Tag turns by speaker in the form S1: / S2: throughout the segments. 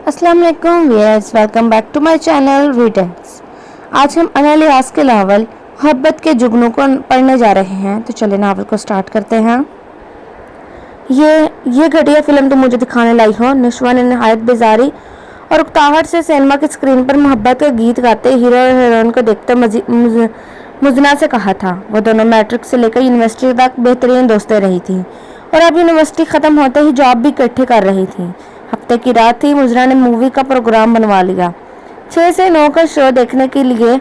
S1: अस्सलाम वालेकुम viewers, welcome back to my channel readers. आज हम अना लियास के नावल मोहब्बत के जुगनू को पढ़ने जा रहे हैं। तो चले नावल को स्टार्ट करते हैं। ये घटिया फिल्म तो मुझे दिखाने लाई हो। निशवा ने नहायत बेजारी और उकताहट से सिनेमा की स्क्रीन पर मोहब्बत के गीत गाते हीरो और हीरोइन को देखते मुजना से कहा था। वो दोनों मैट्रिक से लेकर यूनिवर्सिटी तक बेहतरीन दोस्तें रही थी और अब यूनिवर्सिटी ख़त्म होते ही जॉब भी इकट्ठी कर रही थी। हफ्ते की रात थी। मुजरा ने मूवी का प्रोग्राम बनवा लिया। 6 से 9 का शो देखने के लिए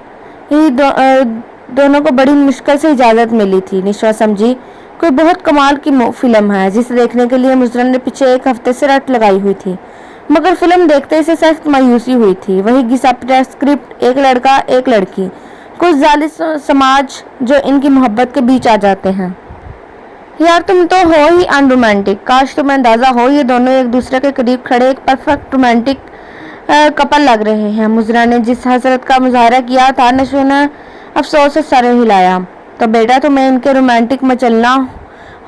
S1: ही दोनों को बड़ी मुश्किल से इजाज़त मिली थी। निशवा समझी कोई बहुत कमाल की फिल्म है जिसे देखने के लिए मुजरा ने पिछले 1 हफ्ते से रट लगाई हुई थी, मगर फिल्म देखते ही सख्त मायूसी हुई थी। वही घिसा पिटा स्क्रिप्ट, एक लड़का एक लड़की, कुछ जालिम समाज जो इनकी मोहब्बत के बीच आ जाते हैं। यार तुम तो हो ही अनरोमांटिक। काश तुम्हें अंदाजा हो ये दोनों एक दूसरे के करीब खड़े एक परफेक्ट रोमांटिक कपल लग रहे हैं। मुजरा ने जिस हसरत का मुजाहरा किया था, नशे ने अफसोस से सर हिलाया। तो बेटा तुम्हें इनके रोमांटिक मचलना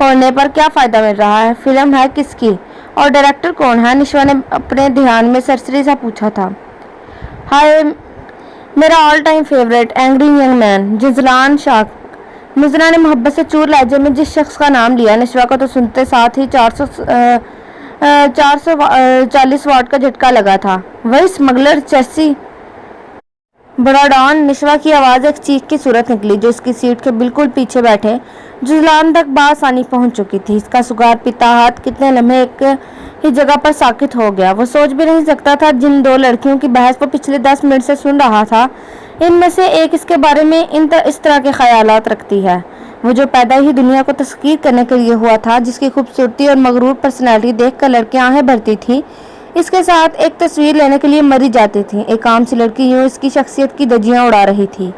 S1: होने पर क्या फ़ायदा मिल रहा है? फिल्म है किसकी और डायरेक्टर कौन है? निशवा ने अपने ध्यान में सरसरी सा पूछा था। हाय, मेरा all time favourite angry young man, जिजलान शाह। मुजरा ने मोहब्बत से चूर लहजे में जिस शख्स का नाम लिया, निशवा को तो सुनते साथ ही 440 वाट का झटका लगा था। वही स्मगलर चेसी बड़ा डॉन। निशवा की आवाज़ एक चीख की सूरत निकली जो इसकी सीट के बिल्कुल पीछे बैठे जुजलान तक बासानी पहुंच चुकी थी। इसका सुगार पीता हाथ कितने लम्हे एक ही जगह पर साकित हो गया। वो सोच भी नहीं सकता था जिन 2 लड़कियों की बहस वो पिछले 10 मिनट से सुन रहा था, इनमें से एक इसके बारे में इस तरह के ख्यालात रखती है। वो जो पैदा ही दुनिया को तस्कीर करने के लिए हुआ था, जिसकी खूबसूरती और मगरूर पर्सनैलिटी देखकर लड़कियां आहें भरती थी, इसके साथ एक तस्वीर लेने के लिए मरी जाती थी। एक आम सी लड़की यूं इसकी शख्सियत की धज्जियां उड़ा रही थी।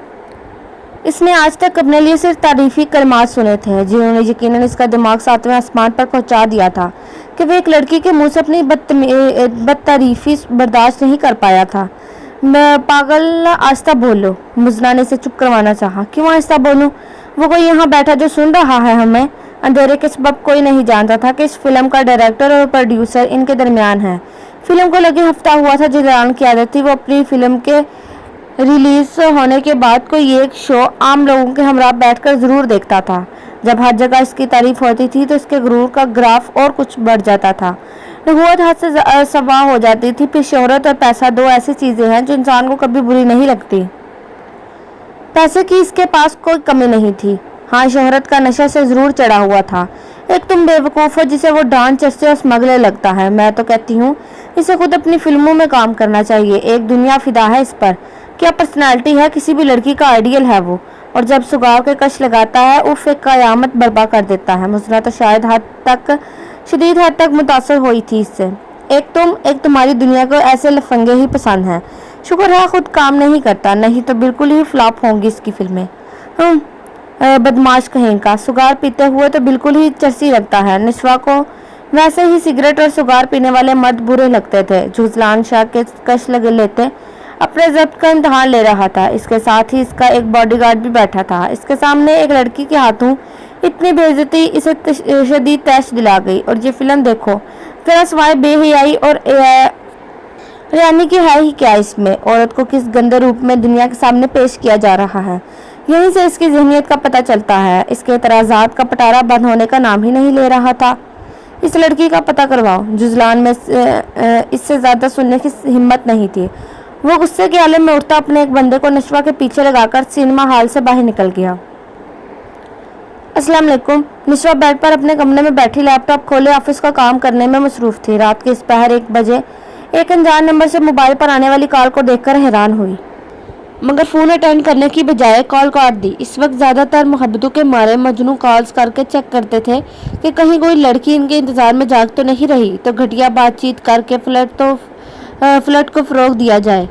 S1: इसने आज तक अपने लिए सिर्फ तारीफी कलमात सुने थे जिन्होंने यकीनन इसका दिमाग 7वें आसमान पर पहुंचा दिया था कि वह एक लड़की के मुंह से अपनी बदतारीफी बर्दाश्त नहीं कर पाया था। मैं पागल, आहिस्ता बोलो। मुजरा ने इसे चुप करवाना चाहा। क्यों आहिस्ता बोलूं? वो कोई यहाँ बैठा जो सुन रहा है हमें। अंधेरे के सबब कोई नहीं जानता था कि इस फिल्म का डायरेक्टर और प्रोड्यूसर इनके दरमियान है। फिल्म को लगे हफ्ता हुआ था। जिलान की आदत थी वो अपनी फिल्म के रिलीज होने के बाद कोई एक शो आम लोगों के हमरा बैठकर ज़रूर देखता था। जब हर जगह इसकी तारीफ होती थी तो इसके गुरूर का ग्राफ और कुछ बढ़ जाता था। नबूवत हाथ से सवा हो जाती थी। फिर शोहरत और पैसा 2 ऐसी चीज़ें हैं जो इंसान को कभी बुरी नहीं लगती। पैसे की इसके पास कोई कमी नहीं थी। हाँ, शोहरत का नशा से ज़रूर चढ़ा हुआ था। एक तुम बेवकूफ़ हो जिसे वो डांस चस्से और स्मगलर लगता है। मैं तो कहती हूँ इसे खुद अपनी फिल्मों में काम करना चाहिए। एक दुनिया फिदा है इस पर। क्या पर्सनालिटी है, किसी भी लड़की का आइडियल है वो। और जब सुगाव के कश लगाता है उफ, एक क़यामत बर्पा कर देता है। मुजरा तो शायद शदीद हद तक मुतासर हुई थी इससे। एक तुम्हारी दुनिया को ऐसे लफंगे ही पसंद हैं। शुक्र है खुद काम नहीं करता, नहीं तो बिल्कुल ही फ्लॉप होंगी इसकी फिल्में। बदमाश कहीं का। सुगार पीते हुए तो बिल्कुल ही चर्सी लगता है। निशवा को वैसे ही सिगरेट और सुगार पीने वाले मर्द बुरे लगते थे। जुजलान शाह के कश लगे लेते अपने जब्त का इम्तहान ले रहा था। इसके साथ ही इसका एक बॉडीगार्ड भी बैठा था। इसके सामने एक लड़की के हाथों इतनी बेइज्जती इसे शदीद तैश दिला गई। और ये फिल्म देखो जरा, सिवाय बेहयाई और यानी कि है ही क्या इसमें? औरत को किस गंदे रूप में दुनिया के सामने पेश किया जा रहा है। यहीं से इसकी ज़हनियत का पता चलता है। इसके एतराज़ात का पटारा बंद होने का नाम ही नहीं ले रहा था। इस लड़की का पता करवाओ। जुजलान में इससे ज़्यादा सुनने की हिम्मत नहीं थी। वो गुस्से के आलम में उठता अपने एक बंदे को निशवा के पीछे लगाकर सिनेमा हॉल से बाहर निकल गया। अस्सलाम वालेकुम। निशवा बेड पर अपने कमरे में बैठी लैपटॉप खोले ऑफिस का काम करने में मसरूफ थी। रात के इस पहर 1 बजे एक अनजान नंबर से मोबाइल पर आने वाली कॉल को देखकर हैरान हुई, मगर फ़ोन अटेंड करने की बजाय कॉल काट दी। इस वक्त ज़्यादातर मोहब्बतों के मारे मजनू कॉल्स करके चेक करते थे कि कहीं कोई लड़की इनके इंतज़ार में जाग तो नहीं रही, तो घटिया बातचीत करके फ्लर्ट को फ़रोग दिया जाए।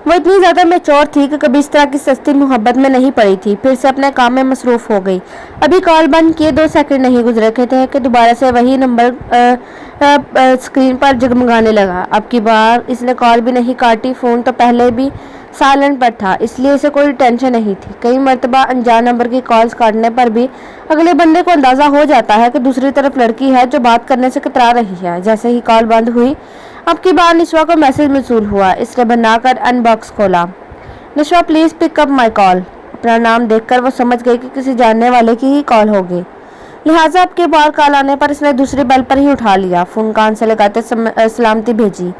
S1: वो इतनी ज़्यादा मैच्योर थी कि कभी इस तरह की सस्ती मोहब्बत में नहीं पड़ी थी। फिर से अपने काम में मसरूफ़ हो गई। अभी कॉल बंद किए 2 सेकंड नहीं गुजरे थे कि दोबारा से वही नंबर स्क्रीन पर जगमगाने लगा। अब की बार इसने कॉल भी नहीं काटी। फ़ोन तो पहले भी साइलेंट पर था, इसलिए इसे कोई टेंशन नहीं थी। कई मरतबा अनजान नंबर की कॉल्स काटने पर भी अगले बंदे को अंदाज़ा हो जाता है कि दूसरी तरफ लड़की है जो बात करने से कतरा रही है। जैसे ही कॉल बंद हुई अब की बार निशवा को मैसेज मौसूल हुआ। इसने बनाकर अनबॉक्स खोला। Nishwa please pick up my call. अपना नाम देखकर वो समझ गई कि किसी जानने वाले की ही कॉल होगी, लिहाजा अब की बार कॉल आने पर इसने दूसरी बेल पर ही उठा लिया। फ़ोन कान से लगाते सलामती भेजी।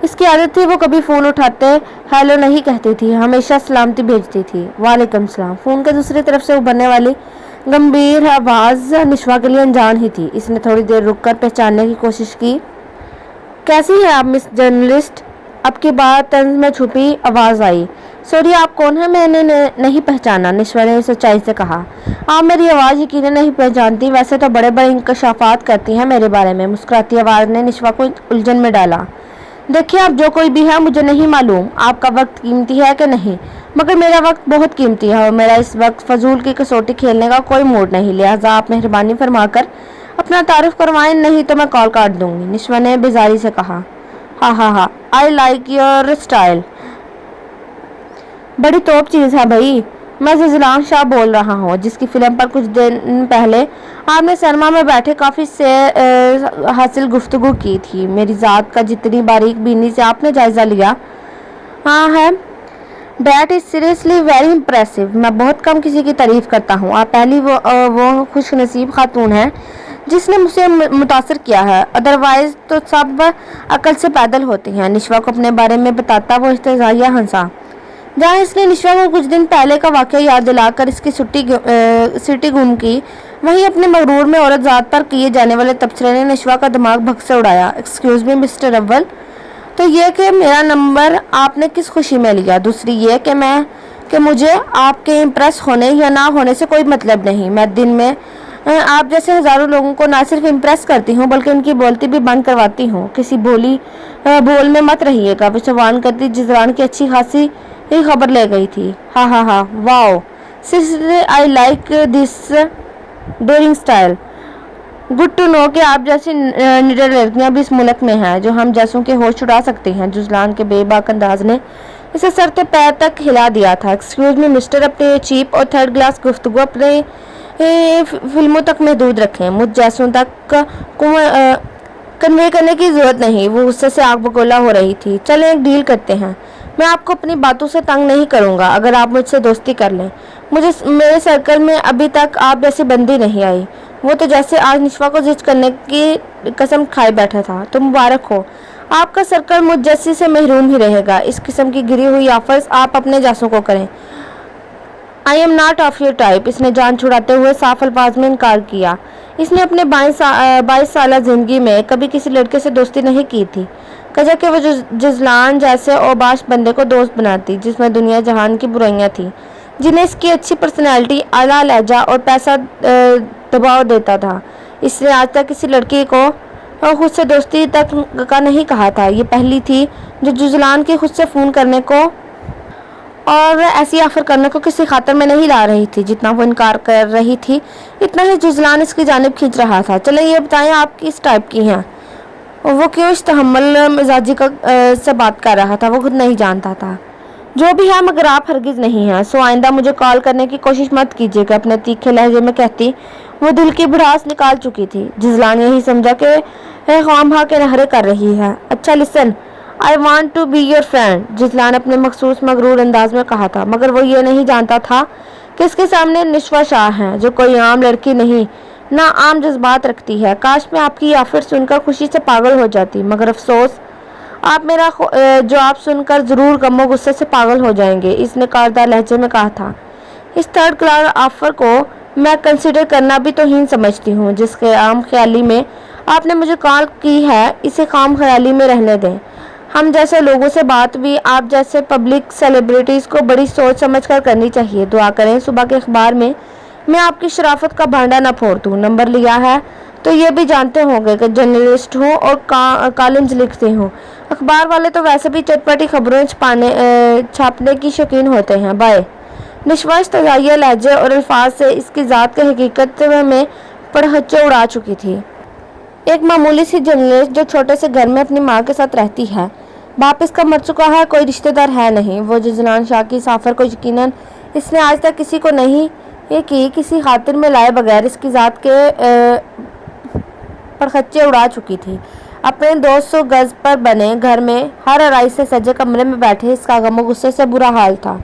S1: इसकी आदत थी, वो कभी फ़ोन उठाते हेलो नहीं कहती थी, हमेशा सलामती भेजती थी, वालेकुम सलाम। फ़ोन के दूसरी तरफ से उभरने वाली गंभीर आवाज़ निशवा के लिए अनजान ही थी। इसने थोड़ी देर रुककर पहचानने की कोशिश की। कैसी है आप मिस जर्नलिस्ट? अब की बार तंज में छुपी आवाज़ आई। सॉरी, आप कौन है? मैंने नहीं पहचाना, निशवा ने सच्चाई से कहा। आप मेरी आवाज़ यकीनन नहीं पहचानती, वैसे तो बड़े बड़े इंकशाफात करती हैं मेरे बारे में। मुस्कुराती आवाज़ ने निशवा को उलझन में डाला। देखिए, आप जो कोई भी है, मुझे नहीं मालूम आपका वक्त कीमती है कि नहीं, मगर मेरा वक्त बहुत कीमती है और मेरा इस वक्त फजूल की कसौटी खेलने का कोई मूड नहीं, लिहाजा आप मेहरबानी फरमाकर अपना तारुफ करवाएं, नहीं तो मैं कॉल काट दूंगी, निशवा ने बेजारी से कहा। हा, आई लाइक योर स्टाइल। बड़ी तोप चीज़ है भाई। मैं जजलान शाह बोल रहा हूँ, जिसकी फिल्म पर कुछ दिन पहले आपने सिनेमा में बैठे काफ़ी से हासिल गुफ्तगू की थी। मेरी ज़ात का जितनी बारीक बीनी से आपने जायज़ा लिया। हाँ है, that is seriously very impressive. मैं बहुत कम किसी की तारीफ़ करता हूँ। आप पहली वो खुश नसीब खातून हैं जिसने मुझे मुतासर किया है, अदरवाइज़ तो सब अकल से पैदल होती हैं। निशवा को अपने बारे में बताता वो इस्तेज़ाइया हंसा। जहाँ इसने निशवा को कुछ दिन पहले का वाक़या याद दिलाकर इसकी सिटी गुम की, वहीं अपने मगरूर में औरत ज़ात पर किए जाने वाले तबसरे ने निशवा का दिमाग भग से उड़ाया। एक्सक्यूज़ मी मिस्टर अव्वल, तो ये कि मेरा नंबर आपने किस खुशी में लिया? दूसरी ये कि मुझे आपके इम्प्रेस होने या ना होने से कोई मतलब नहीं। मैं दिन में आप जैसे हज़ारों लोगों को ना सिर्फ इम्प्रेस करती हूँ बल्कि उनकी बोलती भी बंद करवाती हूँ। किसी बोल में मत रहिएगा। वो चवान करती जिजरान की अच्छी खासी ही खबर ले गई थी। हा, wow sister, I like this daring style. Good to know कि आप जैसी निडर लड़कियां भी इस मुल्क में हैं जो हम जैसों के होश उड़ा सकती हैं। जुजलान के बेबाक अंदाज ने इसे सर से पैर तक हिला दिया था। एक्सक्यूज मी मिस्टर, अपने चीप और थर्ड क्लास गुफ्तगू अपने फिल्मों तक महदूद रखें, मुझ जैसों तक कन्वे करने की ज़रूरत नहीं। वो गुस्से से आग बगोला हो रही थी। चलें एक डील करते हैं, मैं आपको अपनी बातों से तंग नहीं करूंगा अगर आप मुझसे दोस्ती कर लें। मेरे सर्कल में अभी तक आप जैसी बंदी नहीं आई। वो तो जैसे आज निशवा को जिद करने की कसम खाए बैठा था। तो मुबारक हो, आपका सर्कल मुझ जैसी से महरूम ही रहेगा। इस किस्म की गिरी हुई ऑफर्स आप अपने जैसों को करें। I am not of your type, इसने जान छुड़ाते हुए साफ अल्फाज में इनकार किया। इसने अपने 22 साल जिंदगी में कभी किसी लड़के से दोस्ती नहीं की थी, कजा कि वो जजलान जैसे औबाश बंदे को दोस्त बनाती जिसमें दुनिया जहान की बुराइयां थी, जिन्हें इसकी अच्छी पर्सनैलिटी, आला लहजा और पैसा दबाव देता था। इसने आज तक किसी लड़की को खुद से दोस्ती तक का नहीं कहा था। ये पहली थी जो जजलान के खुद से फ़ोन करने को और ऐसी ऑफर करने को किसी खातर में नहीं ला रही थी। जितना वो इनकार कर रही थी इतना ही जुजलान इसकी जानिब खींच रहा था। चले ये बताएं आप किस टाइप की हैं? वो क्यों इस तहम्मुल मिजाजी से बात कर रहा था वो खुद नहीं जानता था। जो भी है, मगर आप हरगिज़ नहीं हैं, सो आइंदा मुझे कॉल करने की कोशिश मत कीजिएगा, अपने तीखे लहजे में कहती वो दिल की भड़ास निकाल चुकी थी। जुजलान यही समझा कि ख्वामखा के नहरे कर रही है। अच्छा listen, I want to be your friend, जुजलान अपने मखसूस मगरूर अंदाज में कहा था, मगर वो ये नहीं जानता था कि इसके सामने निशवा शाह हैं जो कोई आम लड़की नहीं, ना आम जज्बात रखती है। काश मैं आपकी ऑफर सुनकर खुशी से पागल हो जाती, मगर अफसोस आप मेरा जवाब सुनकर ज़रूर गमो गुस्से से पागल हो जाएंगे, इसने कारदार लहजे में कहा था। इस थर्ड क्लास ऑफर को मैं कंसिडर करना भी तौहीन समझती हूँ। जिसके आम ख्याली में आपने मुझे कॉल की है, इसे खाम ख्याली में रहने दें। हम जैसे लोगों से बात भी आप जैसे पब्लिक सेलिब्रिटीज़ को बड़ी सोच समझ कर करनी चाहिए। दुआ करें सुबह के अखबार में मैं आपकी शराफत का भांडा न फोड़ दूँ। नंबर लिया है तो ये भी जानते होंगे कि जर्नलिस्ट हूँ और कॉलम्स लिखती हूँ। अखबार वाले तो वैसे भी चटपटी खबरें छापने की शौकीन होते हैं। बाय। निशवा तजाइया लहजे और अल्फाज से इसकी ज़ात की हकीकत में पड़हच्चे उड़ा चुकी थी। एक मामूली सी जर्नलिस्ट जो छोटे से घर में अपनी माँ के साथ रहती है, बाप इसका मर चुका है, कोई रिश्तेदार है नहीं। वो जजलान शाह की साफर को यकीनन इसने आज तक किसी को नहीं ये की किसी खातिर में लाए बगैर इसकी ज़ात के पड़खच्चे उड़ा चुकी थी। अपने 200 गज पर बने घर में हर आराई से सजे कमरे में बैठे इसका गम गुस्से से बुरा हाल था।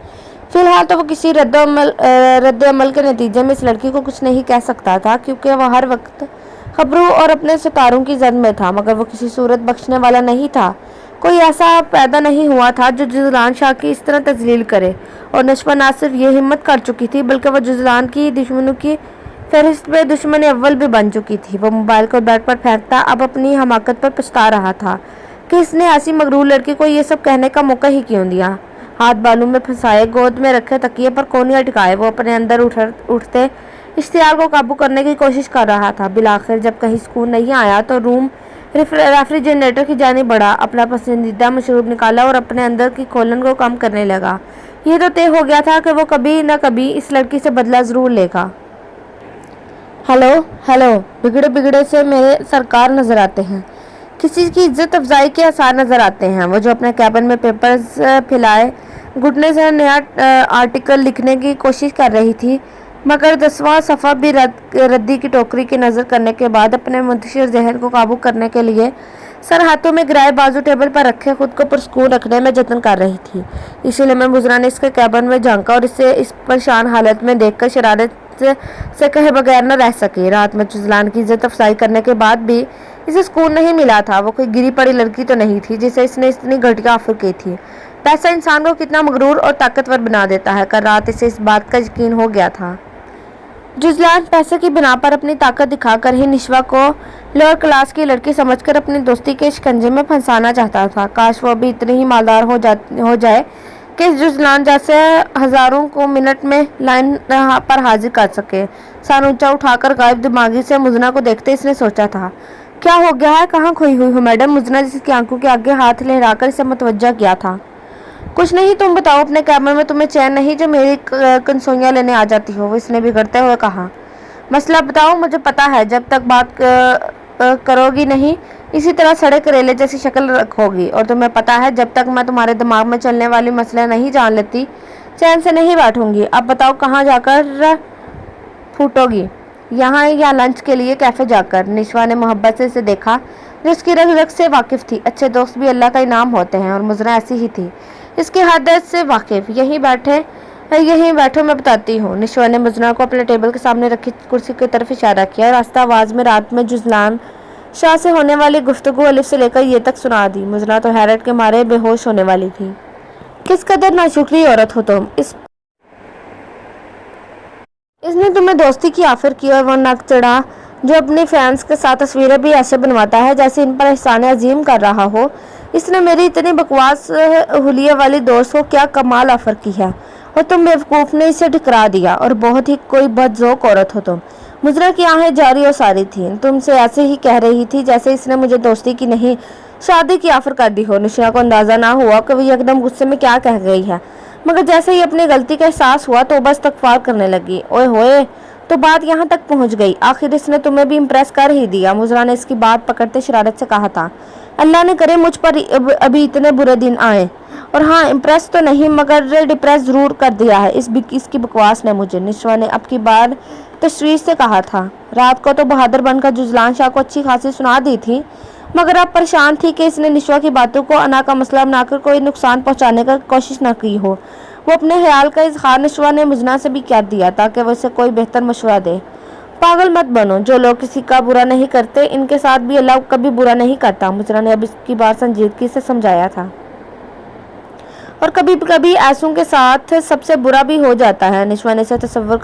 S1: फिलहाल तो वो किसी रद्द-ए-अमल के नतीजे में इस लड़की को कुछ नहीं कह सकता था, क्योंकि वह हर वक्त खबरों और अपने सितारों की जद में था, मगर वो किसी सूरत बख्शने वाला नहीं था। कोई ऐसा पैदा नहीं हुआ था जो जुज़लान शाह की इस तरह तजलील करे, और नशवा ना सिर्फ ये हिम्मत कर चुकी थी बल्कि वह जुज़लान की दुश्मनों की फहरिस्त में दुश्मन अव्वल भी बन चुकी थी। वो मोबाइल को बेड पर फेंकता अब अपनी हमाकत पर पछता रहा था कि इसने ऐसी मगरूर लड़की को ये सब कहने का मौका ही क्यों दिया। हाथ बालों में फंसाए, गोद में रखे तकिए पर कोनियां टिकाए, वो अपने अंदर उठते इश्तियार को काबू करने की कोशिश कर रहा था। बिलाखिर जब कहीं सुकून नहीं आया तो रूम रेफ्रिजरेटर की जानिब बढ़ा, अपना पसंदीदा मशरूब निकाला और अपने अंदर की खोलन को कम करने लगा। ये तो तय हो गया था कि वो कभी न कभी इस लड़की से बदला ज़रूर लेगा। हेलो हेलो, बिगड़े बिगड़े से मेरे सरकार नज़र आते हैं, किसी की इज्जत अफजाई के आसार नज़र आते हैं। वो जो अपने कैबिन में पेपर्स फैलाए घुटने से नया आर्टिकल लिखने की कोशिश कर रही थी, मगर 10वां सफ़ा भी रद्दी की टोकरी की नज़र करने के बाद अपने मुंतशिर जहन को काबू करने के लिए सर हाथों में गिराए बाजू टेबल पर रखे खुद को पुरस्कून रखने में जतन कर रही थी। इसीलिए मैं मुजरा ने इसके कैबिन में झांका और इसे इस परेशान हालत में देखकर शरारत से कहे बगैर न रह सके। रात में जुज़लान की इज्जत अफजाई करने के बाद भी इसे सुकून नहीं मिला था। वो कोई गिरी पड़ी लड़की तो नहीं थी जिसे इसने इतनी घटिया ऑफर की थी। पैसा इंसान को कितना मगरूर और ताकतवर बना देता है, कल रात इसे इस बात का यकीन हो गया था। जुज़लान पैसे की बिना पर अपनी ताकत दिखाकर ही निशवा को लोअर क्लास की लड़की समझकर अपनी दोस्ती के शिकंजे में फंसाना चाहता था। काश वो भी इतनी ही मालदार हो जाए कि जुज़लान जैसे हजारों को मिनट में लाइन पर हाजिर कर सके। सर ऊंचा उठाकर गायब दिमागी से मुजना को देखते इसने सोचा था, क्या हो गया है, कहाँ खोई हुई हो मैडम? मुजना जिसकी आंखों के आगे हाथ लहराकर इसे मुतवज्जा किया था। कुछ नहीं, तुम बताओ, अपने कैमरे में तुम्हें चैन नहीं जो मेरी कंसोइयाँ लेने आ जाती हो? इसने बिगड़ते हुए कहा। मसला बताओ, मुझे पता है जब तक बात करोगी नहीं इसी तरह सड़े करेले जैसी शक्ल रखोगी, और तुम्हें पता है जब तक मैं तुम्हारे दिमाग में चलने वाली मसले नहीं जान लेती चैन से नहीं बैठूंगी। अब बताओ कहाँ जाकर फूटोगी, यहाँ या लंच के लिए कैफे जाकर? निशवा ने मोहब्बत से इसे देखा जो उसकी रग रग से वाकिफ थी। अच्छे दोस्त भी अल्लाह का इनाम होते हैं और मुजरा ऐसी ही थी, इसके हद से वाकिफ। यहीं बैठो, मैं बताती हूँ। निशवा ने मुजना को अपने टेबल के सामने रखी कुर्सी की तरफ इशारा किया। रास्ता आवाज़ में रात में जुज़लान शाह से होने वाली गुफ्तगू अलिफ से लेकर ये तक सुना दी। मुजना तो हैरत के मारे बेहोश होने वाली थी। किस कदर नाशुक्री औरत हो तुम, इसने तुम्हें दोस्ती की ऑफर की और वो नक चढ़ा जो अपने फैंस के साथ तस्वीरें भी ऐसे बनवाता है जैसे इन पर एहसान अजीम कर रहा हो। इसने मेरी इतनी बकवास हुलिया वाली दोस्त को क्या कमाल ऑफर की है, और तुम बेवकूफ़ ने इसे ठुकरा दिया, और बहुत ही कोई बदज़ौक़ औरत हो तुम। मुजरा की आंखें जारी और सारी थीं। तुमसे ऐसे ही कह रही थी जैसे इसने मुझे दोस्ती की नहीं शादी की ऑफर कर दी हो। निशा को अंदाज़ा ना हुआ कि वह एकदम गुस्से में क्या कह गई है, मगर जैसे ही अपनी गलती का एहसास हुआ तो बस इस्तग़फ़ार करने लगी। ओए होए, तो बात यहाँ तक पहुँच गई, आखिर इसने तुम्हें भी इम्प्रेस कर ही दिया। मुजरा ने इसकी बात पकड़ते शरारत से कहा था, अल्लाह ने करे मुझ पर अभी इतने बुरे दिन आए, और हाँ, इम्प्रेस तो नहीं मगर डिप्रेस ज़रूर कर दिया है इसकी बकवास ने मुझे। निशवा ने अब की बार तशवीश से कहा था। रात को तो बहादुर बनकर जुज़लान शाह को अच्छी खासी सुना दी थी, मगर अब परेशान थी कि इसने निशवा की बातों को अना का मसला बनाकर कोई नुकसान पहुंचाने का कोशिश न की हो। वो अपने ख्याल का इजहार निशवा ने मुजना से भी कर दिया ताकि वह इसे कोई बेहतर मशवरा दे। पागल मत बनो, जो लोग किसी का बुरा नहीं करते इनके साथ भी अल्लाह कभी बुरा नहीं करता। मुजना ने अब इसकी बात संजीदगी से समझाया था, और कभी कभी ऐसों के साथ सबसे बुरा भी हो जाता है। निशवा ने इसे तस्वीर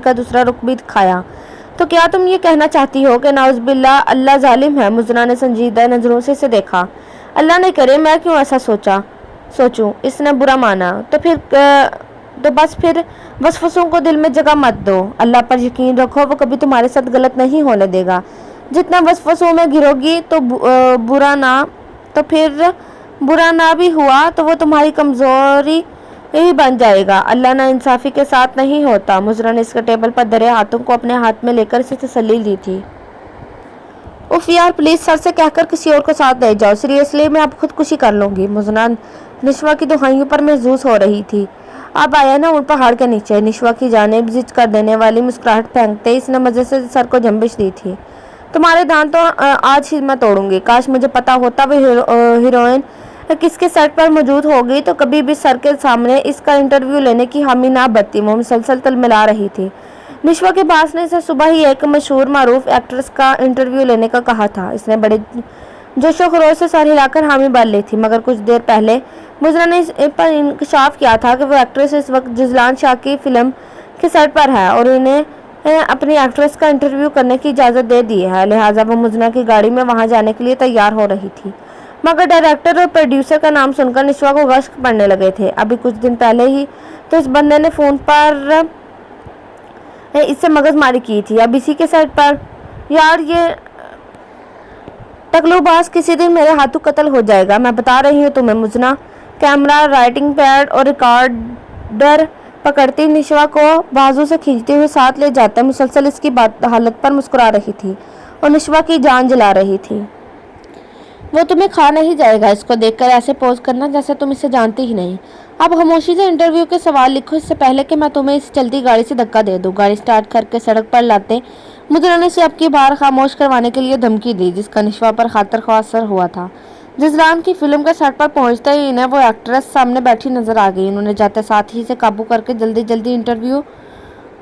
S1: का दूसरा रुख भी दिखाया। तो क्या तुम ये कहना चाहती हो कि नाउज़बिल्लाह अल्लाह जालिम है? मुजना ने संजीदा नजरों से इसे देखा। अल्लाह ने करे, मैं क्यों ऐसा सोचूं? इसने बुरा माना। तो बस फिर वसवसों को दिल में जगह मत दो। अल्लाह पर यकीन रखो, वो कभी तुम्हारे साथ गलत नहीं होने देगा। जितना वसवसों में गिरोगी तो बुरा ना भी हुआ तो वो तुम्हारी कमजोरी ही बन जाएगा। अल्लाह ना इंसाफी के साथ नहीं होता। मुजरा ने इसके टेबल पर धरे हाथों को अपने हाथ में लेकर इसे तसल्ली दी थी। उफ यार, प्लीज सर से कहकर किसी और को साथ ले जाओ, सीरियसली मैं अब खुदकुशी कर लूंगी। मुजना निशवा की दुहाइयों पर महसूस हो रही थी। अब आया ना उन पहाड़ के नीचे। निशवा की जानिब जिच कर देने वाली मुस्कुराहट फेंकते इसने मजे से सर को जंबिश दी थी। तुम्हारे दांत तो आज ही मैं तोड़ूंगी। काश मुझे पता होता वो हीरोइन किसके सेट पर मौजूद होगी तो कभी भी सर के सामने इसका इंटरव्यू लेने की हामी ना बरती। वो मुसलसल तलमिला रही थी। निशवा के पास ने इसे सुबह ही एक मशहूर मारूफ एक्ट्रेस का इंटरव्यू लेने का कहा था। इसने बड़े जोशो खरोश से सर हिलाकर हामी भर ली थी, मगर कुछ देर पहले मुजरा ने इस पर इंकशाफ किया था कि वो एक्ट्रेस इस वक्त जुजलान शाह की फिल्म के सेट पर है और इन्हें अपनी एक्ट्रेस का इंटरव्यू करने की इजाज़त दे दी है। लिहाजा वो मुजना की गाड़ी में वहां जाने के लिए तैयार हो रही थी, मगर डायरेक्टर और प्रोड्यूसर का नाम सुनकर निशवा को गश्क पड़ने लगे थे। अभी कुछ दिन पहले ही तो इस बंदे ने फ़ोन पर इससे मगजमारी की थी, अब इसी के सेट पर। यार ये टकलूबाज किसी दिन मेरे हाथों कत्ल हो जाएगा, मैं बता रही हूँ तुम्हें। मुजना कैमरा, राइटिंग पैड और रिकॉर्डर पकड़ती निशवा को बाजू से खींचते हुए साथ ले जाता मुसलसल इसकी हालत पर मुस्कुरा रही थी और निशवा की जान जला रही थी। वो तुम्हें खा नहीं जाएगा। इसको देखकर ऐसे पोज करना जैसे तुम इसे जानती ही नहीं। अब खामोशी से इंटरव्यू के सवाल लिखो इससे पहले कि मैं तुम्हें इस चलती गाड़ी से धक्का दे दूं। गाड़ी स्टार्ट करके सड़क पर लाते मुद्रा ने से अब की बार खामोश करवाने के लिए धमकी दी, जिसका निशवा पर खातर ख्वाह असर हुआ था। जुजलान की फिल्म के सेट पर पहुंचते ही इन्हें वो एक्ट्रेस सामने बैठी नजर आ गई। उन्होंने जाते साथ ही से काबू करके जल्दी जल्दी इंटरव्यू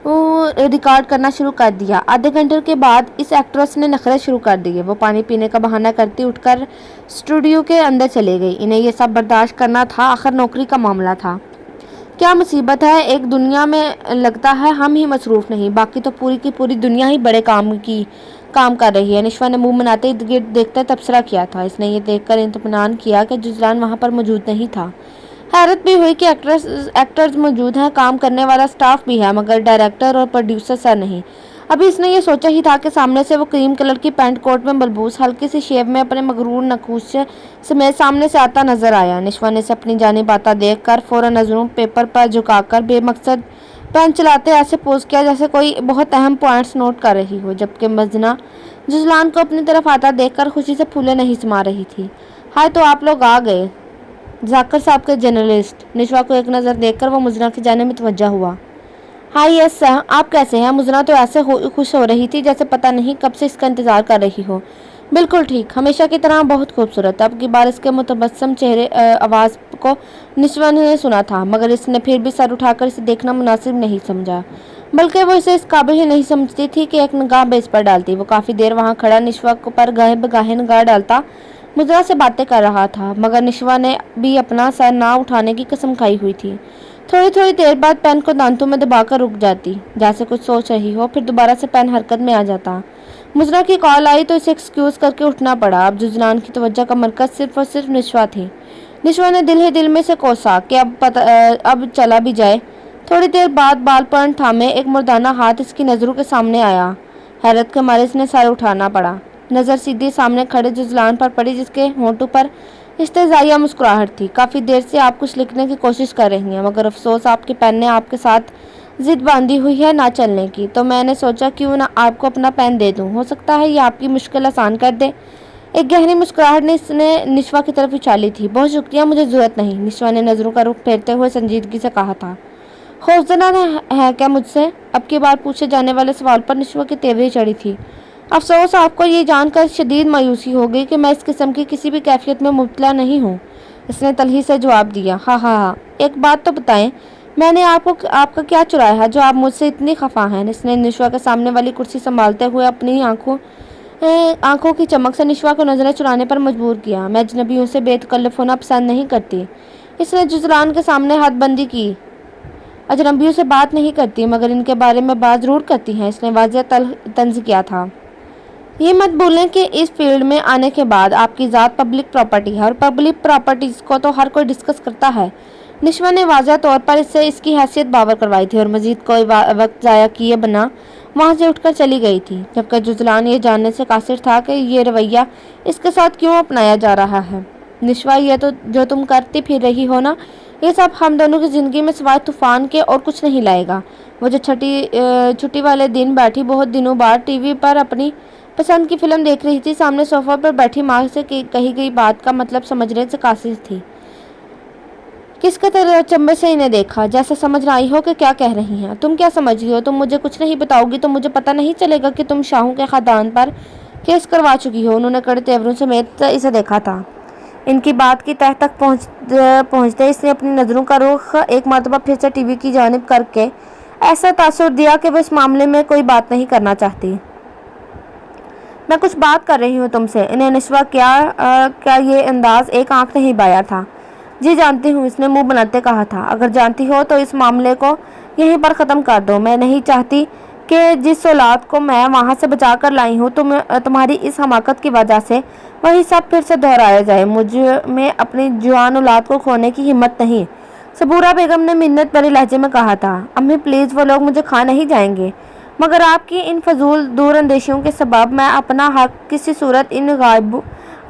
S1: रिकॉर्ड करना शुरू कर दिया। आधे घंटे के बाद इस एक्ट्रेस ने नखरे शुरू कर दिए। वो पानी पीने का बहाना करती उठकर स्टूडियो के अंदर चले गई। इन्हें ये सब बर्दाश्त करना था, आखिर नौकरी का मामला था। क्या मुसीबत है, एक दुनिया में लगता है हम ही मसरूफ नहीं, बाकी तो पूरी की पूरी दुनिया ही बड़े काम कर रही है। निशवा ने मुंह बनाते इर्द गिर्द देखकर तबसरा किया था। इसने ये देखकर इत्मीनान किया कि जुजलान वहां पर मौजूद नहीं था। हैरत भी हुई कि एक्टर्स मौजूद हैं, काम करने वाला स्टाफ भी है, मगर डायरेक्टर और प्रोड्यूसर सर नहीं। अभी इसने ये सोचा ही था कि सामने से वो क्रीम कलर की पैंट कोट में बलबूस हल्की सी शेव में अपने मगरूर नकूश समेत सामने से आता नजर आया। निशवा ने से अपनी जानिब आता देख कर फौरन नजरों पेपर पर झुकाकर बेमकसद पेन चलाते ऐसे पोज किया जैसे कोई बहुत अहम पॉइंट्स नोट कर रही हो, जबकि मजना जुजलान को अपनी तरफ आता देखकर खुशी से फूले नहीं समा रही थी। हाय तो आप लोग आ गए, जाकर साहब के जर्नलिस्ट। निशवा को एक नज़र देखकर वो मुजना की जाने में तवज्जो हुआ। हाँ यस सर, आप कैसे हैं? मुजना तो ऐसे खुश हो रही थी जैसे पता नहीं कब से इसका इंतजार कर रही हो। बिल्कुल ठीक, हमेशा की तरह बहुत खूबसूरत। अब की बार इसके मुतबस्सम चेहरे आवाज़ को निशवा ने सुना था, मगर इसने फिर भी सर उठाकर इसे देखना मुनासिब नहीं समझा, बल्कि वो इसे इस काबिल ही नहीं समझती थी कि एक निगाह बेस पर डालती। वो काफ़ी देर वहाँ खड़ा निशवा पर गाहे बगाहे निगाह डालता मुद्रा से बातें कर रहा था, मगर निशवा ने भी अपना सर ना उठाने की कसम खाई हुई थी। थोड़ी थोड़ी देर बाद पेन को दांतों में दबाकर रुक जाती, जैसे कुछ सोच रही हो, फिर दोबारा से पेन हरकत में आ जाता। मुद्रा की कॉल आई तो इसे एक्सक्यूज करके उठना पड़ा। अब जुजलान की तवज्जो का मरकज सिर्फ और सिर्फ निशवा थी। निशवा ने दिल ही दिल में से कोसा कि अब चला भी जाए। थोड़ी देर बाद बालपन थामे एक मुर्दाना हाथ इसकी नज़रों के सामने आया। हैरत के मारे इसने सर उठाना पड़ा। नज़र सीधी सामने खड़े जुजलान पर पड़ी, जिसके होंठों पर इस्तेज़ाइया मुस्कुराहट थी। काफ़ी देर से आप कुछ लिखने की कोशिश कर रही हैं, मगर अफसोस आपके पेन ने आपके साथ जिद बांधी हुई है ना चलने की, तो मैंने सोचा क्यों ना आपको अपना पेन दे दूं। हो सकता है ये आपकी मुश्किल आसान कर दे। एक गहरी मुस्कुराहट ने इसने निशवा की तरफ उछाली थी। बहुत शुक्रिया, मुझे ज़रूरत नहीं। निशवा ने नज़रों का रुख फेरते हुए संजीदगी से कहा था। खौफजदा है क्या मुझसे? अब की बार पूछे जाने वाले सवाल पर निशवा की तेवरी चढ़ी थी। अफसोस आपको ये जानकर शदीद मायूसी हो गई कि मैं इस किस्म की किसी भी कैफियत में मुब्तला नहीं हूँ, इसने तलही से जवाब दिया। हाँ, एक बात तो बताएं, मैंने आपका क्या चुराया है जो आप मुझसे इतनी खफा हैं? इसने निशवा के सामने वाली कुर्सी संभालते हुए अपनी आंखों की चमक से निशवा को नजरें चुराने पर मजबूर किया। मैं अजनबियों से बेतकल्लुफ होना पसंद नहीं करती। इसने जुजलान के सामने हदबंदी की। अजनबियों से बात नहीं करती, मगर इनके बारे में बात जरूर करती हैं, इसने वाज़ेह तंज किया था। ये मत भूलें कि इस फील्ड में आने के बाद आपकी ज़ात पब्लिक प्रॉपर्टी है और पब्लिक प्रॉपर्टीज़ को तो हर कोई डिस्कस करता है। निशवा ने वाज़ह तौर पर इससे इसकी हैसियत बावर करवाई थी और मज़ीद कोई वक्त ज़ाया किए बिना वहाँ से उठकर चली गई थी, जबकि जुजलान ये जानने से कासिर था कि ये रवैया इसके साथ क्यों अपनाया जा रहा है। निशवा, ये तो जो तुम करती फिर रही हो ना, ये सब हम दोनों की ज़िंदगी में सिवाय तूफ़ान के और कुछ नहीं लाएगा। वो जो छुट्टी वाले दिन बैठी बहुत दिनों बाद टीवी पर अपनी पसंद की फिल्म देख रही थी, सामने सोफा पर बैठी माँ से कही गई बात का मतलब समझने से कासिर थी। किसके तरह चंबे से इन्हें देखा, जैसे समझ रही हो कि क्या कह रही हैं। तुम क्या समझ रही हो? तुम मुझे कुछ नहीं बताओगी तो मुझे पता नहीं चलेगा कि तुम शाहों के ख़ानदान पर केस करवा चुकी हो। उन्होंने कड़े तेवरों समेत इसे देखा था। इनकी बात की तह तक पहुंचते इसने अपनी नज़रों का रुख एक मरतबा फिर से टीवी की जानिब करके ऐसा तासुर दिया कि वो इस मामले में कोई बात नहीं करना चाहती। मैं कुछ बात कर रही हूँ तुमसे। इन्हें निश्वा क्या ये अंदाज एक आंख नहीं बाया था। जी जानती हूँ, इसने मुंह बनाते कहा था। अगर जानती हो तो इस मामले को यहीं पर ख़त्म कर दो। मैं नहीं चाहती कि जिस औलाद को मैं वहाँ से बचा कर लाई हूँ तुम्हारी इस हमाकत की वजह से वही सब फिर से दोहराया जाए। मुझ में अपनी जवान औलाद को खोने की हिम्मत नहीं। सबूरा बेगम ने मिन्नत भरे लहजे में कहा था। अम्मी प्लीज़, वो लोग मुझे खा नहीं जाएंगे, मगर आपकी इन फजूल दूर अंदेशियों के सबब मैं अपना हक किसी सूरत इन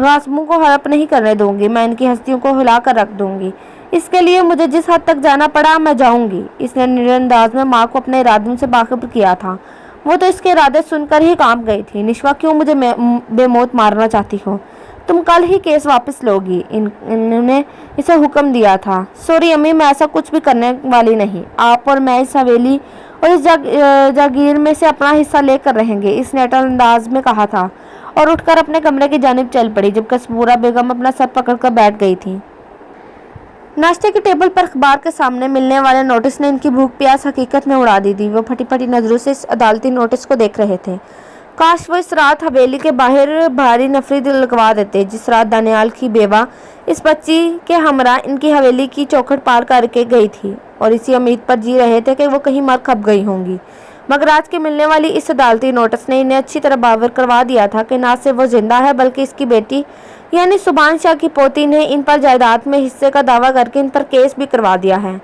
S1: गासबों को हड़प नहीं करने दूंगी। मैं इनकी हस्तियों को हिला कर रख दूंगी। इसके लिए मुझे जिस हद तक जाना पड़ा मैं जाऊंगी। इसने निरंदाज में माँ को अपने इरादों से बाखबर किया था। वो तो इसके इरादे सुनकर ही कांप गई थी। निश्वा, क्यों मुझे बेमौत मारना चाहती हो? तुम कल ही केस वापस लोगी, इन्होंने इसे हुक्म दिया था। सॉरी अम्मी, मैं ऐसा कुछ भी करने वाली नहीं। आप और मैं इस हवेली और इस जागीर में से अपना हिस्सा लेकर रहेंगे, इसने अटल अंदाज में कहा था और उठकर अपने कमरे की जानिब चल पड़ी, जबकि सबूरा बेगम अपना सर पकड़कर बैठ गई थी। नाश्ते की टेबल पर अखबार के सामने मिलने वाले नोटिस ने इनकी भूख प्यास हकीकत में उड़ा दी थी। वो फटी फटी नजरों से इस अदालती नोटिस को देख रहे थे। काश वो इस रात हवेली के बाहर भारी नफरी लगवा देते, जिस रात दानियाल की बेवा इस बच्ची के हमरा इनकी हवेली की चौखट पार करके गई थी और इसी उम्मीद पर जी रहे थे कि वो कहीं मर खप गई होंगी। मगर आज के मिलने वाली इस अदालती नोटिस ने इन्हें अच्छी तरह बावर करवा दिया था कि ना सिर्फ वो जिंदा है बल्कि इसकी बेटी यानी सुभान शाह की पोती ने इन पर जायदाद में हिस्से का दावा करके इन पर केस भी करवा दिया है।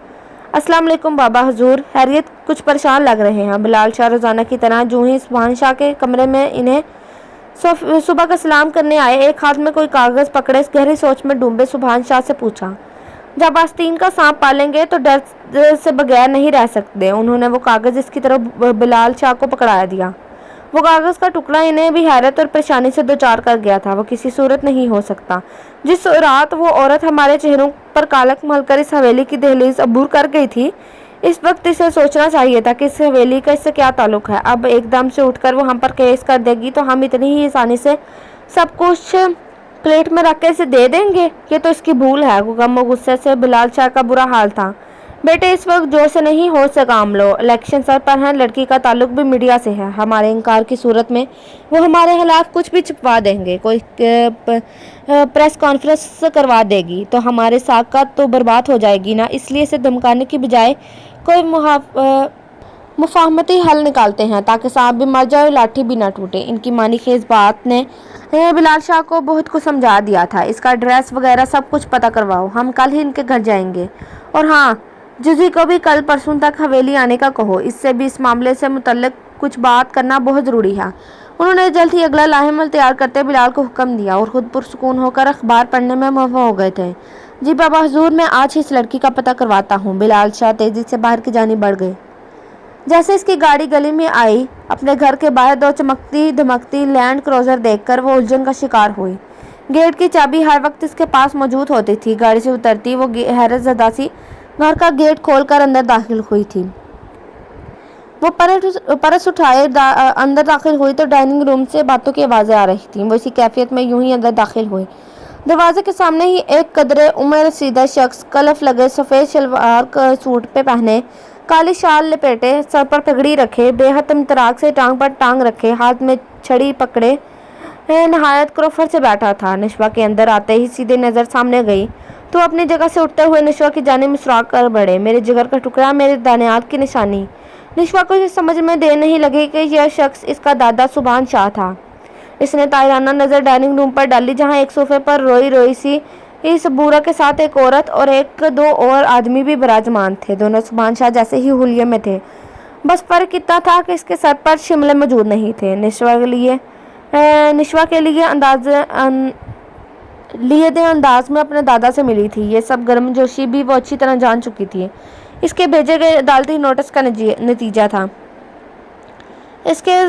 S1: अस्सलाम वालेकुम बाबा हुजूर, हैरियत कुछ परेशान लग रहे हैं। बिलाल शाह रोज़ाना की तरह जूँ ही सुभान शाह के कमरे में इन्हें सुबह का सलाम करने आए, एक हाथ में कोई कागज़ पकड़े गहरी सोच में डूबे सुभान शाह से पूछा, जब आस्तीन का सांप पालेंगे तो डर से बगैर नहीं रह सकते। उन्होंने वो कागज़ इसकी तरफ बिलाल शाह को पकड़ा दिया। वो कागज़ का टुकड़ा इन्हें भी हैरत और परेशानी से दो चार कर गया था। वो किसी सूरत नहीं हो सकता। जिस रात वो औरत हमारे चेहरों पर कालक मलकर इस हवेली की दहलीज अबूर कर गई थी, इस वक्त इसे सोचना चाहिए था कि इस हवेली का इससे क्या ताल्लुक है। अब एकदम से उठकर वो हम पर केस कर देगी तो हम इतनी ही आसानी से सब कुछ प्लेट में रख के इसे दे देंगे। ये तो इसकी भूल है। गम और गुस्से से बिलाल शाह का बुरा हाल था। बेटे, इस वक्त जोर से नहीं हो से काम लो। इलेक्शन सर पर है, लड़की का ताल्लुक भी मीडिया से है। हमारे इनकार की सूरत में वो हमारे खिलाफ कुछ भी छुपवा देंगे। कोई प्रेस कॉन्फ्रेंस करवा देगी तो हमारे साकत तो बर्बाद हो जाएगी ना। इसलिए इसे धमकाने की बजाय कोई मुफाहमती हल निकालते हैं ताकि सांप भी मर जाए, लाठी भी ना टूटे। इनकी मानी खेज बात ने बिलाल शाह को बहुत कुछ समझा दिया था। इसका एड्रेस वगैरह सब कुछ पता करवाओ, हम कल ही इनके घर जाएंगे। और हाँ, जुजी को भी कल परसों तक हवेली आने का कहो। इससे भी इस मामले से मुतल्लिक कुछ बात करना बहुत ज़रूरी है। उन्होंने जल्द ही अगला लाहेमल तैयार करते बिलाल को हुक्म दिया और ख़ुद पुरसुकून होकर अखबार पढ़ने में मसरूफ़ हो गए थे। जी बाबा हुजूर, मैं आज ही इस लड़की का पता करवाता हूँ। बिलाल शाह तेज़ी से बाहर की जानिब बढ़ गए। जैसे इसकी गाड़ी गली में आई, अपने घर के बाहर दो चमकती धमकती लैंड क्रूज़र देखकर वो उलझन का शिकार हुई। गेट की चाबी हर वक्त इसके पास मौजूद होती थी। गाड़ी से उतरती वो हैरत ज़दा सी घर का गेट खोलकर अंदर दाखिल हुई थी। वो परस उठाए अंदर दाखिल हुई तो डाइनिंग रूम से बातों की आवाज़ें आ रही थीं। वो इसी कैफियत में यूं ही अंदर दाखिल हुई। दरवाजे के सामने ही एक कदरे उम्र रसीदा शख्स, कलफ लगे सफ़ेद शलवार सूट पे पहने, काली शाल लपेटे, सर पर पगड़ी रखे, बेहद तमतराक से टांग पर टांग रखे, हाथ में छड़ी पकड़े नहायत क्रोफर से बैठा था। निश्वा के अंदर आते ही सीधे नज़र सामने गई तो अपनी जगह से उठते हुए निश्वा की जानिब मुस्कुरा कर बढ़े। मेरे जिगर का टुकड़ा, मेरे दानियात की निशानी। निश्वा को ये समझ में देर नहीं लगी कि यह शख्स इसका दादा सुभान शाह था। इसने तायराना नज़र डाइनिंग रूम पर डाली, जहाँ एक सोफे पर रोई रोई सी इस बूरा के साथ एक औरत और एक दो और आदमी भी विराजमान थे। दोनों सुभान शाह जैसे ही हुलिये में थे। बस फर्क इतना था कि इसके सर पर शिमले मौजूद नहीं थे। निश्वा के लिए अंदाज में अपने दादा से मिली थी। ये सब गर्मजोशी भी वो अच्छी तरह जान चुकी थी। इसके भेजे गए अदालती नोटिस का नतीजा था। इसके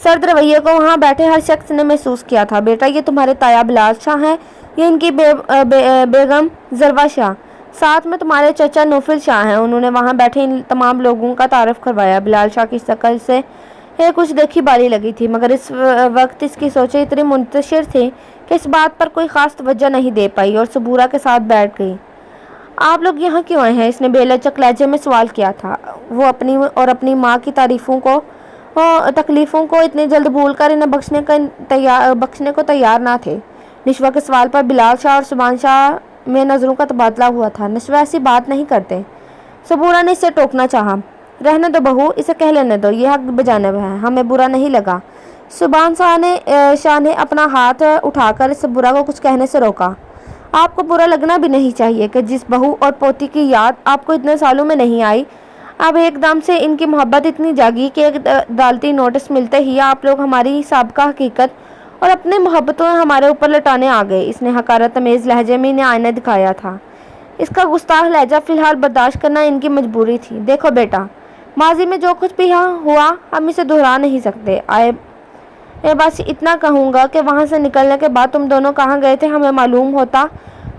S1: सर्द रवैये को वहाँ बैठे हर शख्स ने महसूस किया था। बेटा, ये तुम्हारे ताया बिलाल शाह हैं, ये इनकी बेगम जरवा शाह, साथ में तुम्हारे चचा नौफिल शाह हैं। उन्होंने वहाँ बैठे इन तमाम लोगों का तारफ़ करवाया। बिलाल शाह की शक्ल से یہ کچھ دیکھی بالی لگی تھی، مگر اس وقت اس کی سوچیں اتنی منتشر تھیں کہ اس بات پر کوئی خاص توجہ نہیں دے پائی اور صبورہ کے ساتھ بیٹھ گئی۔ آپ لوگ یہاں کیوں آئے ہیں؟ اس نے بے لچک لہجے میں سوال کیا تھا۔ وہ اپنی ماں کی تکلیفوں کو اتنی جلد بھول کر انہیں بخشنے کو تیار نہ تھے۔ نشوہ کے سوال پر بلال شاہ اور سبحان شاہ میں نظروں کا تبادلہ ہوا تھا۔ نشوہ ایسی بات نہیں کرتے۔ صبورہ نے اسے ٹوکنا چاہا۔ رہنے دو بہو، اسے کہہ لینے دو، یہ حق بجانب ہے، ہمیں برا نہیں لگا۔ سبحان شاہ نے اپنا ہاتھ اٹھا کر صبورہ کو کچھ کہنے سے روکا۔ آپ کو برا لگنا بھی نہیں چاہیے کہ جس بہو اور پوتی کی یاد آپ کو اتنے سالوں میں نہیں آئی، اب ایک دم سے ان کی محبت اتنی جاگی کہ ایک عدالتی نوٹس ملتے ہی آپ لوگ ہماری سابقہ حقیقت اور اپنے محبتوں ہمارے اوپر لٹانے آ گئے۔ اس نے حقارت آمیز لہجے میں انہیں آئینہ دکھایا تھا۔ اس کا گستاخ لہجہ فی الحال برداشت کرنا ان کی مجبوری تھی۔ دیکھو بیٹا، ماضی میں جو کچھ بھی ہوا ہم اسے دہرا نہیں سکتے۔ میں بس اتنا کہوں گا کہ وہاں سے نکلنے کے بعد تم دونوں کہاں گئے تھے ہمیں معلوم ہوتا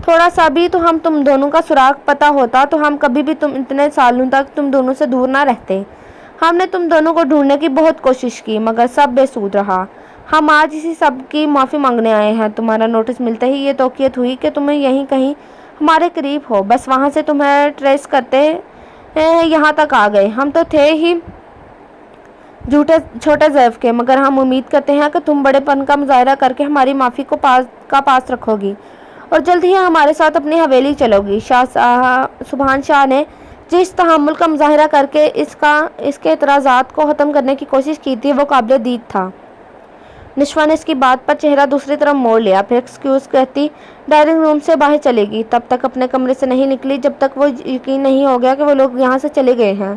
S1: تھوڑا سا بھی تو ہم تم دونوں کا سراغ پتہ ہوتا تو ہم کبھی بھی اتنے سالوں تک تم دونوں سے دور نہ رہتے۔ ہم نے تم دونوں کو ڈھونڈنے کی بہت کوشش کی مگر سب بے سود رہا۔ ہم آج اسی سب کی معافی مانگنے آئے ہیں۔ تمہارا نوٹس ملتے ہی یہ توقیت ہوئی کہ تمہیں یہیں کہیں ہمارے قریب ہو، بس وہاں سے تمہیں ٹریس کرتے یہاں تک آ گئے۔ ہم تو تھے ہی چھوٹے ضعف کے، مگر ہم امید کرتے ہیں کہ تم بڑے پن کا مظاہرہ کر کے ہماری معافی کو پاس رکھو گی اور جلد ہی ہمارے ساتھ اپنی حویلی چلو گی۔ سبحان شاہ نے جس تحمل کا مظاہرہ کر کے اس کے اعتراضات کو ختم کرنے کی کوشش کی تھی وہ قابل دید تھا۔ نشوہ نے اس کی بات پر چہرہ دوسری طرف موڑ لیا، پھر ایکسکیوز کہتی ڈائننگ روم سے باہر چلے گی۔ تب تک اپنے کمرے سے نہیں نکلی جب تک وہ یقین نہیں ہو گیا کہ وہ لوگ یہاں سے چلے گئے ہیں۔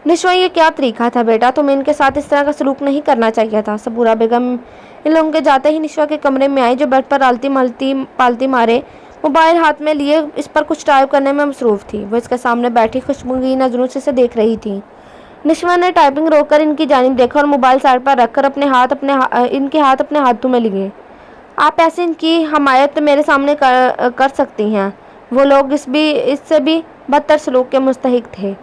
S1: نشوہ، یہ کیا طریقہ تھا بیٹا؟ تمہیں ان کے ساتھ اس طرح کا سلوک نہیں کرنا چاہیے تھا۔ صبورہ بیگم ان لوگوں کے جاتے ہی نشوہ کے کمرے میں آئی جو بیڈ پر پالتی مارے موبائل ہاتھ میں لیے اس پر کچھ ٹائپ کرنے میں مصروف تھی۔ وہ اس کے سامنے بیٹھی خوشبوئی نظروں سے اسے دیکھ رہی تھی۔ نشوہ نے ٹائپنگ روک کر ان کی جانب دیکھا اور موبائل سائڈ پر رکھ کر ان کے ہاتھ اپنے ہاتھوں میں لیے۔ آپ ایسے ان کی حمایت میرے سامنے کر سکتی ہیں؟ وہ لوگ اس سے بھی بدتر سلوک کے مستحق تھے۔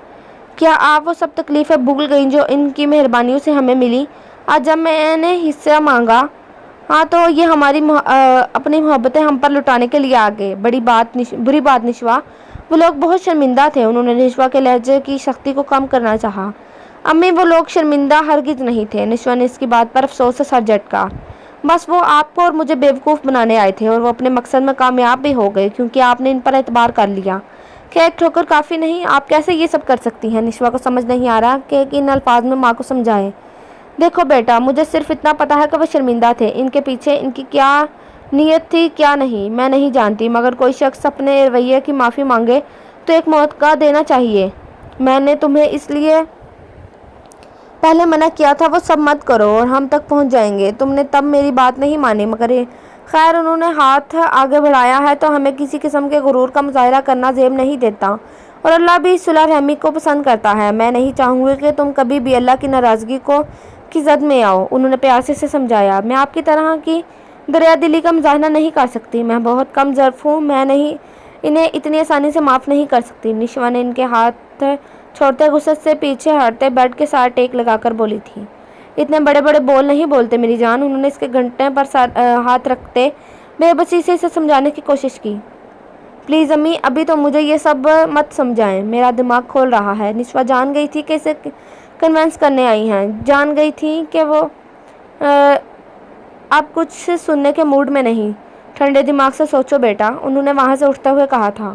S1: کیا آپ وہ سب تکلیفیں بھول گئیں جو ان کی مہربانیوں سے ہمیں ملی؟ آج جب میں نے حصہ مانگا ہاں تو یہ ہماری اپنی محبتیں ہم پر لٹانے کے لیے آ گئے۔ بری بات نشوہ، وہ لوگ بہت شرمندہ تھے۔ انہوں نے نشوہ کے لہجے کی سختی کو کم کرنا چاہا۔ امی، وہ لوگ شرمندہ ہرگز نہیں تھے۔ نشوہ نے اس کی بات پر افسوس سے سر جھٹکا۔ بس وہ آپ کو اور مجھے بیوقوف بنانے آئے تھے اور وہ اپنے مقصد میں کامیاب بھی ہو گئے کیونکہ آپ نے ان پر اعتبار کر لیا۔ کیا ایک ٹھوکر کافی نہیں؟ آپ کیسے یہ سب کر سکتی ہیں؟ نشوہ کو سمجھ نہیں آ رہا کہ ان الفاظ میں ماں کو سمجھائے۔ دیکھو بیٹا، مجھے صرف اتنا پتا ہے کہ وہ شرمندہ تھے۔ ان کے پیچھے ان کی کیا نیت تھی کیا نہیں میں نہیں جانتی، مگر کوئی شخص اپنے رویے کی معافی مانگے تو ایک موقع دینا چاہیے۔ میں نے تمہیں اس لیے پہلے منع کیا تھا وہ سب مت کرو اور ہم تک پہنچ جائیں گے۔ تم نے تب میری بات نہیں مانی، مگر خیر انہوں نے ہاتھ آگے بڑھایا ہے تو ہمیں کسی قسم کے غرور کا مظاہرہ کرنا زیب نہیں دیتا اور اللہ بھی صلح رحمی کو پسند کرتا ہے۔ میں نہیں چاہوں گی کہ تم کبھی بھی اللہ کی ناراضگی کی زد میں آؤ۔ انہوں نے پیار سے سمجھایا۔ میں آپ کی طرح کی دریا دلی کا مظاہرہ نہیں کر سکتی، میں بہت کم ظرف ہوں، میں انہیں اتنی آسانی سے معاف نہیں کر سکتی۔ نشوہ نے ان کے ہاتھ چھوڑتے غصے سے پیچھے ہٹتے بیڈ کے ساتھ ٹیک لگا کر بولی تھی، اتنے بڑے بڑے بول نہیں بولتے میری جان۔ انہوں نے اس کے گھٹنے پر ہاتھ رکھتے بے بسی سے اسے سمجھانے کی کوشش کی۔ پلیز امی، ابھی تو مجھے یہ سب مت سمجھائیں، میرا دماغ کھول رہا ہے۔ نشوہ جان گئی تھی کہ اسے کنونس کرنے آئی ہیں، جان گئی تھی کہ وہ اب کچھ سننے کے موڈ میں نہیں۔ ٹھنڈے دماغ سے سوچو بیٹا، انہوں نے وہاں سے اٹھتے ہوئے کہا تھا۔